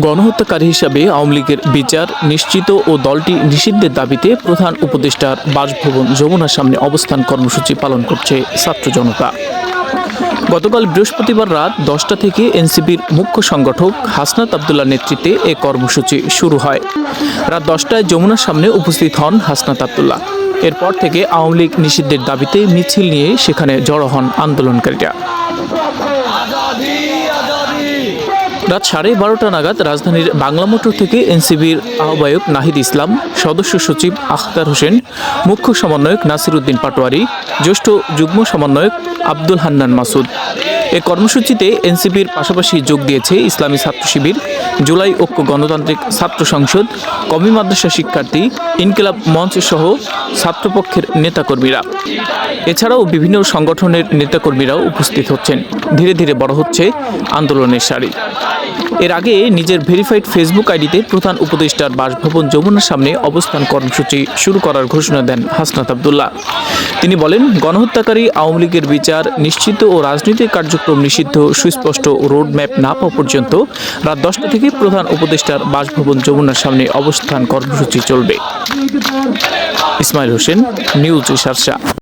গণহত্যাকারী হিসাবে আওয়ামী লীগের বিচার নিশ্চিত ও দলটি নিষিদ্ধের দাবিতে প্রধান উপদেষ্টার বাসভবন যমুনার সামনে অবস্থান কর্মসূচি পালন করছে ছাত্র জনতা। গতকাল বৃহস্পতিবার রাত 10টা থেকে এনসিপির মুখ্য সংগঠক হাসনাত আবদুল্লাহর নেতৃত্বে এ কর্মসূচি শুরু হয়। রাত 10টায় যমুনার সামনে উপস্থিত হন হাসনাত আবদুল্লাহ। এরপর থেকে আওয়ামী লীগ নিষিদ্ধের দাবিতে মিছিল নিয়ে সেখানে জড়ো হন আন্দোলনকারীরা। রাত 12:30 নাগাদ রাজধানীর বাংলা মোটর থেকে এনসিপির আহ্বায়ক নাহিদ ইসলাম, সদস্য সচিব আখতার হোসেন, মুখ্য সমন্বয়ক নাসির উদ্দিন পাটোয়ারি, জ্যেষ্ঠ যুগ্ম সমন্বয়ক আব্দুল হান্নান মাসুদ। এ কর্মসূচিতে এনসিপির পাশাপাশি যোগ দিয়েছে ইসলামী ছাত্র শিবির, জুলাই ঐক্য গণতান্ত্রিক ছাত্র সংসদ, কওমি মাদ্রাসা শিক্ষার্থী, ইনকিলাব মঞ্চ সহ ছাত্রপক্ষের নেতাকর্মীরা। এছাড়াও বিভিন্ন সংগঠনের নেতাকর্মীরাও উপস্থিত হচ্ছেন। ধীরে ধীরে বড় হচ্ছে আন্দোলনের সারি। এর আগে নিজের ভেরিফাইড ফেসবুক আইডিতে প্রধান উপদেষ্টার বাসভবন যমুনার সামনে অবস্থান কর্মসূচি শুরু করার ঘোষণা দেন হাসনাত আবদুল্লাহ। তিনি বলেন, গণহত্যাকারী আওয়ামী লীগের বিচার নিশ্চিত ও রাজনৈতিক কার্যক্রম নিষিদ্ধ সুস্পষ্ট রোডম্যাপ না পাওয়া পর্যন্ত রাত 10টা থেকে প্রধান উপদেষ্টার বাসভবন যমুনার সামনে অবস্থান কর্মসূচি চলবে। ইসমাইল হোসেন, নিউজ শার্শা।